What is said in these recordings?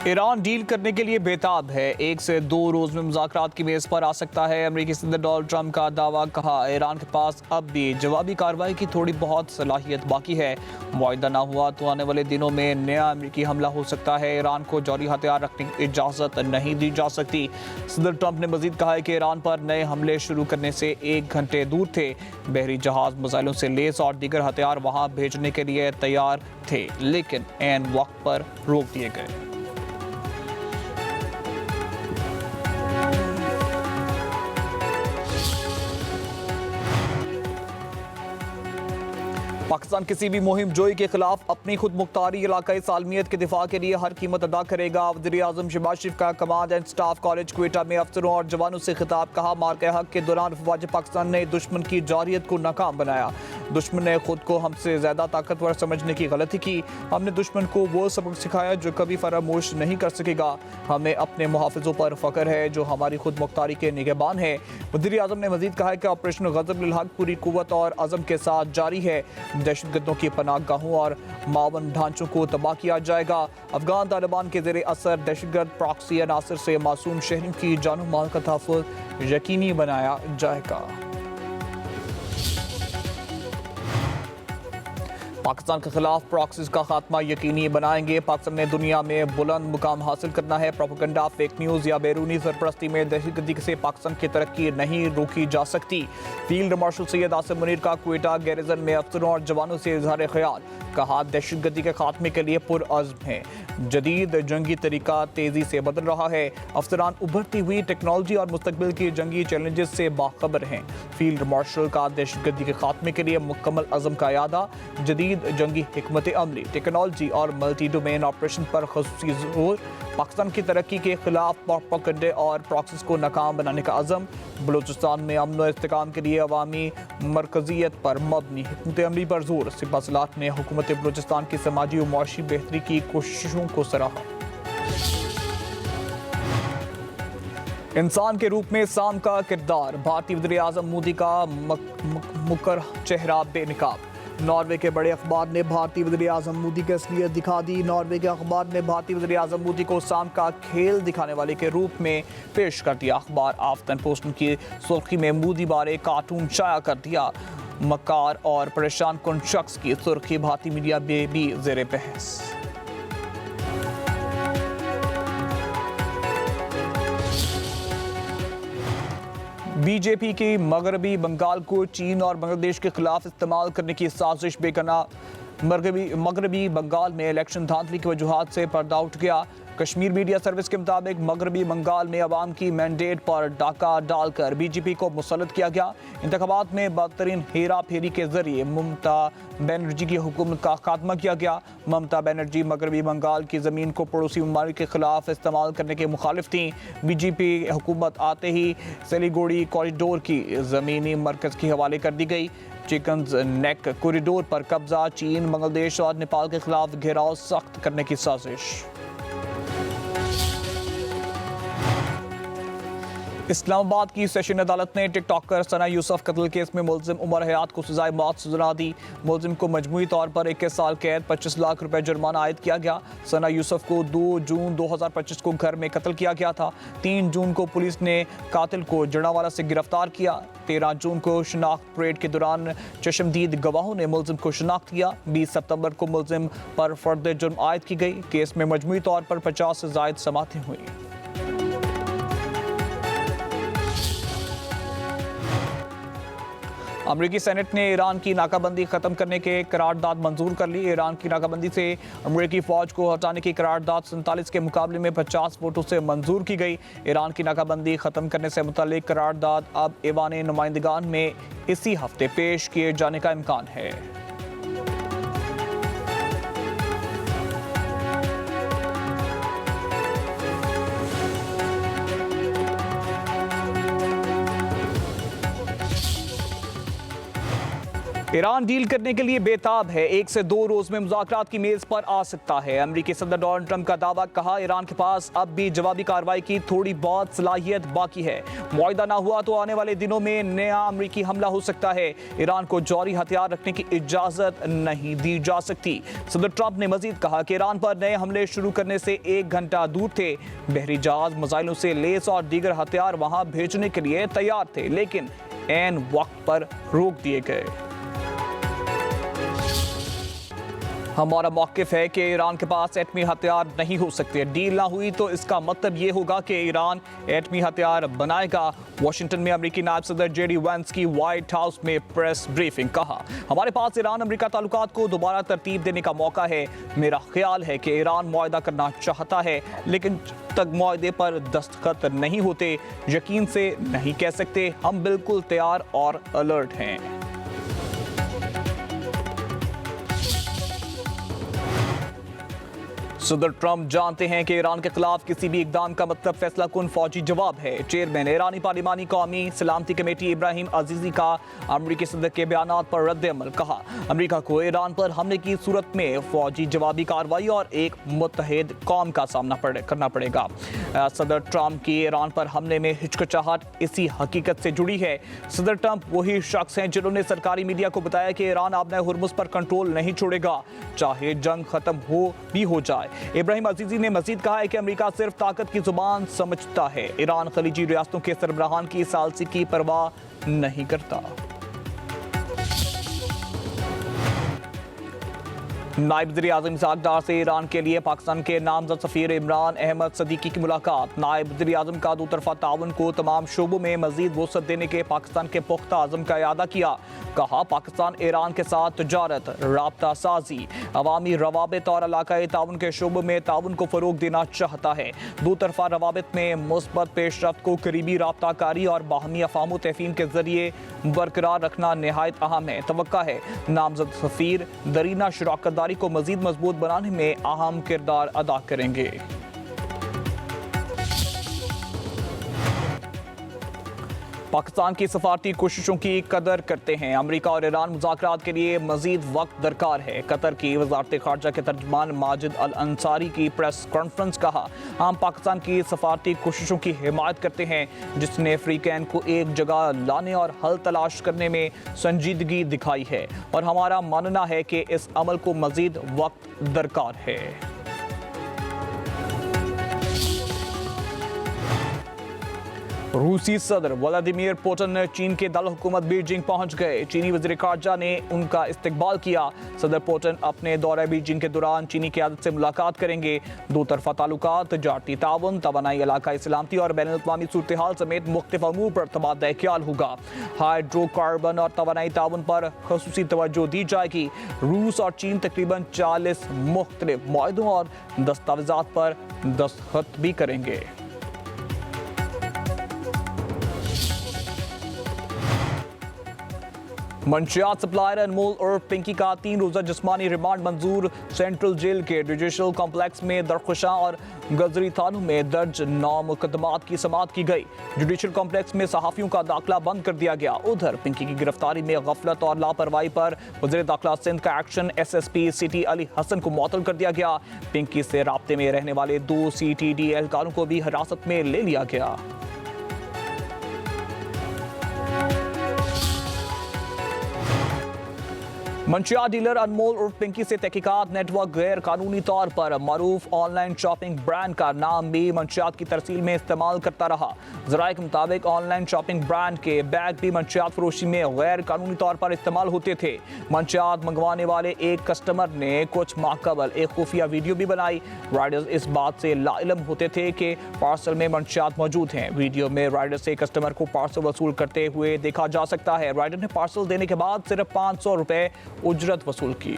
Iran deal करने के लिए बेताब है। 1 से 2 रोज में मुज़ाकरात की मेज़ पर आ सकता है। अमेरिकी सदर डोनाल्ड ट्रंप का दावा, कहा ईरान के पास अब भी जवाबी कार्रवाई की थोड़ी बहुत सलाहियत बाकी है। मुआहिदा ना हुआ तो आने वाले दिनों में नया अमेरिकी हमला हो सकता है। ईरान को जौहरी हथियार रखने की इजाज़त नहीं दी जा सकती। सदर ट्रंप ने मजीद कहा है कि ईरान पर नए हमले शुरू करने से 1 घंटे दूर थे। बहरी जहाज मिसाइलों से लेस और दीगर हथियार वहाँ भेजने के लिए तैयार थे, लेकिन ऐन वक्त पर रोक दिए गए। पाकिस्तान किसी भी मुहिम जोई के खिलाफ अपनी खुद मुख्तारी इलाकाई सालमियत के दिफा के लिए हर कीमत अदा करेगा। वज़ीर आज़म शहबाज शरीफ का command and staff college Quetta में अफसरों और जवानों से खिताब, कहा मार्के हक के दौरान अफवाज पाकिस्तान ने दुश्मन की जारियत को नाकाम बनाया। दुश्मन ने खुद को हमसे ज़्यादा ताकतवर समझने की गलती की। हमने दुश्मन को वो सबक सिखाया जो कभी फरामोश नहीं कर सकेगा। हमें अपने मुहाफ़िज़ों पर फ़ख्र है जो हमारी खुद मुख्तारी के निगहबान है। वज़ीर आज़म ने मज़ीद कहा कि ऑपरेशन ग़ज़ब लिल हक़ पूरी क़ुव्वत और अज़म के साथ जारी है। दहशतगर्दों की पनाहगाहों और मावन ढांचों को तबाह किया जाएगा। अफगान तालिबान के ज़ेरे असर दहशतगर्द प्रॉक्सी अनासर से मासूम शहरों की जान माल का तहफ़्फ़ुज़ यकीनी बनाया जाएगा। पाकिस्तान के खिलाफ प्रॉक्सीज का खात्मा यकीनी बनाएंगे। पाकिस्तान ने दुनिया में बुलंद मुकाम हासिल करना है। प्रोपेगेंडा, फेक न्यूज़ या बैरूनी सरपरस्ती में दहशतगर्दी से पाकिस्तान की तरक्की नहीं रोकी जा सकती। फील्ड मार्शल सैयद आसिम मुनीर का क्वेटा गैरिजन में अफसरों और जवानों से इजहार ख्याल, कहा दहशतगर्दी के खात्मे के लिए पुरअज़्म है। जदीद जंगी तरीका तेज़ी से बदल रहा है। अफसरान उभरती हुई टेक्नोलॉजी और मुस्तकबिल की जंगी चैलेंजेस से बाखबर हैं। फील्ड मार्शल का दहशतगर्दी के खात्मे के लिए मुकम्मल अज़म का यादा, जदीद जंगी हिकमत अमली, टेक्नोलॉजी और मल्टी डोमेन ऑपरेशन पर ख़ुसूसी जोर, पाकिस्तान की तरक्की के खिलाफ प्रोपेगेंडे और प्रॉक्सीज को नाकाम बनाने का अज़म, बलूचिस्तान में अमन व इस्तेकाम के लिए अवामी मरकजियत पर मबनी हिकमत अमली पर जोर। सिपा सलाहत ने हुकूमत बलूचिस्तान की समाजी और मुआशी बेहतरी की कोशिशों को सराहा। इंसान के रूप में साम का किरदार, भारतीय वज़ीर आज़म मोदी का मुकर चेहरा बेनकाब। नॉर्वे के बड़े अखबार ने भारतीय वज़ीर आज़म मोदी की असलियत दिखा दी। नॉर्वे के अखबार ने भारतीय वज़ीर आज़म मोदी को साम का खेल दिखाने वाले के रूप में पेश कर दिया। अखबार आफ्तन पोस्ट की सुर्खी में मोदी बारे कार्टून शाया कर दिया। मकार और परेशान कुन शख्स की सुर्खी भारतीय मीडिया में भी ज़ेरे बहस। बीजेपी की मगरबी बंगाल को चीन और बांग्लादेश के खिलाफ इस्तेमाल करने की साजिश बेगना। मगरबी बंगाल में इलेक्शन धांधली की वजूहात से पर्दा उठ गया। कश्मीर मीडिया सर्विस के मुताबिक मगरबी बंगाल में अवाम की मैंडेट पर डाका डालकर बीजेपी को मुसल्लत किया गया। इंतखाबात में बदतरीन हेरा फेरी के जरिए ममता बनर्जी की हुकूमत का खात्मा किया गया। ममता बनर्जी मगरबी बंगाल की ज़मीन को पड़ोसी ममालिक के खिलाफ इस्तेमाल करने के मुखालिफ थीं। बीजेपी हुकूमत आते ही सिलीगुड़ी कॉरिडोर की ज़मीनी मरकज़ के हवाले कर दी गई। चिकन्स नेक कॉरिडोर पर कब्जा, चीन, बांग्लादेश और नेपाल के खिलाफ घेराव सख्त करने की साजिश। इस्लामाबाद की सेशन अदालत ने टिकटॉकर सना यूसुफ कत्ल केस में मुलजिम उमर हयात को सजाए मौत सुना दी। मुलजिम को मजमूई तौर पर 21 साल कैद, 25 लाख रुपए जुर्माना आयद किया गया। सना यूसुफ को 2 जून 2025 को घर में कत्ल किया गया था। 3 जून को पुलिस ने कातिल को जड़ावाला से गिरफ्तार किया। 13 जून को शनाख्त परेड के दौरान चश्मदीद गवाहों ने मुलजिम को शनाख्त किया। 20 सितंबर को मुलजिम पर फर्द जुर्म आयद की गई। केस में मजमूई तौर पर 50 से ज़ायद समातें हुई। अमरीकी सेनेट ने ईरान की नाकाबंदी ख़त्म करने के करारदाद मंजूर कर ली। ईरान की नाकाबंदी से अमरीकी फ़ौज को हटाने की करारदाद 47 के मुकाबले में 50 वोटों से मंजूर की गई। ईरान की नाकाबंदी ख़त्म करने से मुतल्लिक करारदाद अब ऐवान नुमाइंदगान में इसी हफ्ते पेश किए जाने का इम्कान है। ईरान डील करने के लिए बेताब है, 1 से 2 रोज में मुज़ाकरात की मेज पर आ सकता है। अमेरिकी सदर डोनाल्ड ट्रंप का दावा, कहा ईरान के पास अब भी जवाबी कार्रवाई की थोड़ी बहुत सलाहियत बाकी है। मुआहिदा ना हुआ तो आने वाले दिनों में नया अमेरिकी हमला हो सकता है। ईरान को जौहरी हथियार रखने की इजाजत नहीं दी जा सकती। सदर ट्रंप ने मजीद कहा कि ईरान पर नए हमले शुरू करने से 1 घंटा दूर थे। बहरी जहाज, मिसाइलों से लैस और दीगर हथियार वहां भेजने के लिए तैयार थे, लेकिन ऐन वक्त पर रोक दिए गए। हमारा मौक़िफ़ है कि ईरान के पास एटमी हथियार नहीं हो सकते। डील ना हुई तो इसका मतलब ये होगा कि ईरान एटमी हथियार बनाएगा। वाशिंगटन में अमेरिकी नायब सदर जेडी वेंस की व्हाइट हाउस में प्रेस ब्रीफिंग, कहा हमारे पास ईरान अमेरिका ताल्लुकात को दोबारा तरतीब देने का मौका है। मेरा ख्याल है कि ईरान मुआहिदा करना चाहता है, लेकिन जब तक मुआहिदे पर दस्तखत नहीं होते यकीन से नहीं कह सकते। हम बिल्कुल तैयार और अलर्ट हैं। सदर ट्रंप जानते हैं कि ईरान के खिलाफ किसी भी इकदाम का मतलब फैसला कुन फौजी जवाब है। चेयरमैन ईरानी पार्लिमानी कौमी सलामती कमेटी इब्राहिम अजीजी का अमेरिकी सदर के बयानात पर रद्द-ए-अमल, कहा अमेरिका को ईरान पर हमले की सूरत में फौजी जवाबी कार्रवाई और एक मुत्तहिद कौम का सामना करना पड़ेगा। सदर ट्रंप की ईरान पर हमले में हिचकिचाहट इसी हकीकत से जुड़ी है। सदर ट्रंप वही शख्स हैं जिन्होंने सरकारी मीडिया को बताया कि ईरान आबना हुर्मुज़ पर कंट्रोल नहीं छोड़ेगा, चाहे जंग खत्म हो जाए। इब्राहिम अजीजी ने मजीद कहा है कि अमेरिका सिर्फ ताकत की जुबान समझता है। ईरान खलीजी रियासतों के सरबराहान की सालसी की परवाह नहीं करता। नायब वज़ीर-ए-आज़म इसहाक डार से ईरान के लिए पाकिस्तान के नामजद सफ़ीर इमरान अहमद सदीकी की मुलाकात। नायब वज़ीर-ए-आज़म का दो तरफ़ा ताउन को तमाम शोबों में मज़ीद वुसअत देने के पाकिस्तान के पुख्ता अज़्म का इआदा किया। कहा पाकिस्तान ईरान के साथ तिजारत, राब्ता साजी, अवामी रवाबित और इलाकाई ताउन के शोबों में ताउन को फ़रोग देना चाहता है। दो तरफ़ा रवाबित में मुस्बत पेशरफ्त को करीबी राब्ता कारी और बाहमी अफ़ाम तफ़हीम के ज़रिए बरकरार रखना नहायत अहम है। तवक्का है नामजद सफ़ीर दरीना शराकत को मजीद मजबूत बनाने में अहम किरदार अदा करेंगे। पाकिस्तान की सफारती कोशिशों की कदर करते हैं। अमेरिका और ईरान मुज़ाकरात के लिए मजीद वक्त दरकार है। कतर की वज़ारत ख़ारजा के तर्जुमान माजिद अल अंसारी की प्रेस कॉन्फ्रेंस, कहा हम पाकिस्तान की सफारती कोशिशों की हिमायत करते हैं जिसने अफ्रीकैन को एक जगह लाने और हल तलाश करने में संजीदगी दिखाई है, और हमारा मानना है कि इस अमल को मजीद वक्त दरकार है। रूसी सदर व्लादिमीर पुतिन चीन के दारुल हुकूमत बीजिंग पहुंच गए। चीनी वज़ीर ख़ारजा ने उनका इस्तकबाल किया। सदर पुतिन अपने दौरे बीजिंग के दौरान चीनी क़यादत से मुलाकात करेंगे। दो तरफ़ा ताल्लुकात, तजारती ताउन, तवानाई, इलाकाई सलामती और बैनुल-अक़वामी सूरत हाल समेत मुख्तलिफ अमूर पर तबादला ख्याल होगा। हाइड्रोकार्बन और तवानाई ताउन पर ख़ुसूसी तवज्जो दी जाएगी। रूस और चीन तकरीबन 40 मुख्तलिफ मुआहदों और दस्तावेज़ात पर दस्तखत भी करेंगे। मंशियात सप्लायर अनमोल उर्फ पिंकी का 3 रोज़ा जिस्मानी रिमांड मंजूर। सेंट्रल जेल के जुडिशल कॉम्प्लेक्स में दरख्शां और गजरी थानों में दर्ज 9 मुकदमात की समाअत की गई। जुडिशल कॉम्प्लेक्स में सहाफ़ियों का दाखिला बंद कर दिया गया। उधर पिंकी की गिरफ्तारी में गफलत और लापरवाही पर वज़ीर दाखिला सिंध का action, SSP city Ali Hasan को मुअत्तल कर दिया गया। पिंकी से राब्ते में रहने वाले 2 CTD एहलकारों को भी हिरासत में ले लिया गया। मंशिया डीलर अनमोल उर्फ पिंकी से तहकीकात। नेटवर्क गैर कानूनी तौर पर मरूफ ऑनलाइन शॉपिंग ब्रांड का नाम भी मंशियात की तरसील में इस्तेमाल करता रहा। ज़राए के मुताबिक ऑनलाइन शॉपिंग ब्रांड के बैग भी मंशियात फरोशी में गैर कानूनी तौर पर इस्तेमाल होते थे। मंशियात मंगवाने वाले एक कस्टमर ने कुछ माह कबल एक खुफिया वीडियो भी बनाई। राइडर्स इस बात से लाइलम होते थे कि पार्सल में मंशियात मौजूद हैं। वीडियो में राइडर से कस्टमर को पार्सल वसूल करते हुए देखा जा सकता है। राइडर ने पार्सल देने के बाद सिर्फ 500 रुपए उजरत वसूल की।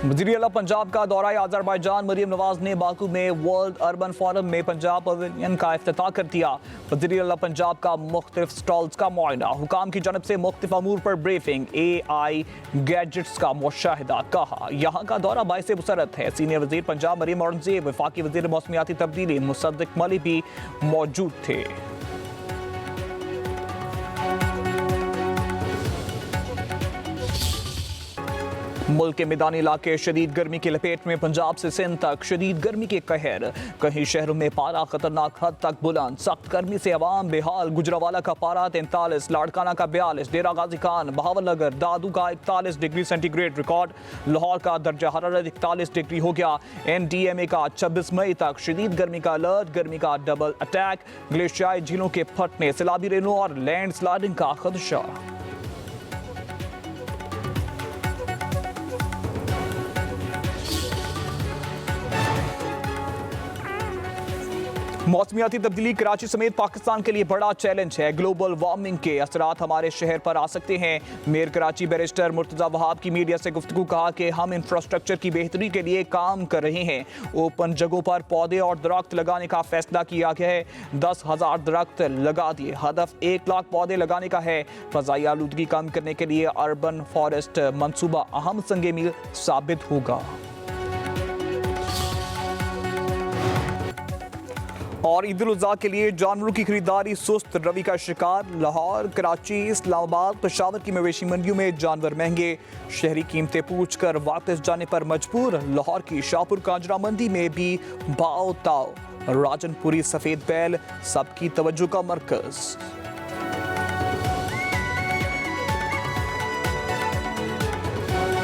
वज़ीर आला पंजाब का दौरा अज़रबैजान। मरियम नवाज ने बाकू में वर्ल्ड अर्बन फोरम में पंजाब पवेलियन का इफ्तिताह कर दिया। वज़ीर आला पंजाब का मुख्तलिफ स्टॉल्स का मुआयना, हुकाम की जानब से मुख्तलिफ अमूर पर ब्रीफिंग, AI गैजेट्स का मुशाहिदा, कहा यहाँ का दौरा बाइस मुसरत है। सीनियर वज़ीर पंजाब मरीम औरंगजेब, वफाकी वज़ीर मौसमियाती तब्दीली मुसद्दिक मलिक भी मौजूद थे। मुल्क के मैदानी इलाके शदीद गर्मी की लपेट में, पंजाब से सिंध तक शदीद गर्मी के कहर, कहीं शहरों में पारा खतरनाक हद तक बुलंद, सख्त गर्मी से अवाम बेहाल। गुजरावाला का पारा 43, लाड़काना का 42, डेरा गाजी खान, बहावलनगर, दादू का 41 डिग्री सेंटीग्रेड रिकॉर्ड, लाहौर का दर्जा हरारत 41 डिग्री हो गया। NDMA का 26 मई तक शदीद गर्मी का अलर्ट, गर्मी का डबल अटैक, ग्लेशियाई झीलों के फटने, सैलाबी रेनों और लैंड स्लाइडिंग का खदशा। मौसमियाती तब्दीली कराची समेत पाकिस्तान के लिए बड़ा चैलेंज है। ग्लोबल वार्मिंग के असरात हमारे शहर पर आ सकते हैं। मेयर कराची बैरिस्टर मुर्तजा वहाब की मीडिया से गुफ्तगू, कहा कि हम इंफ्रास्ट्रक्चर की बेहतरी के लिए काम कर रहे हैं। ओपन जगहों पर पौधे और दरख्त लगाने का फैसला किया गया है। 10,000 दरख्त लगा दिए, हदफ 1 लाख पौधे लगाने का है। फ़ज़ाई आलूदगी कम करने के लिए अर्बन फॉरेस्ट मंसूबा अहम संगे मील साबित होगा। और ईद उल अज़हा के लिए जानवरों की खरीदारी सुस्त रवि का शिकार। लाहौर, कराची, इस्लामाबाद, पेशावर की मवेशी मंडियों में जानवर महंगे, शहरी कीमतें पूछकर वापस जाने पर मजबूर। लाहौर की शाहपुर कांजरा मंडी में भी भाव ताव, राजनपुरी सफेद बैल सबकी तवज्जो का मरकज।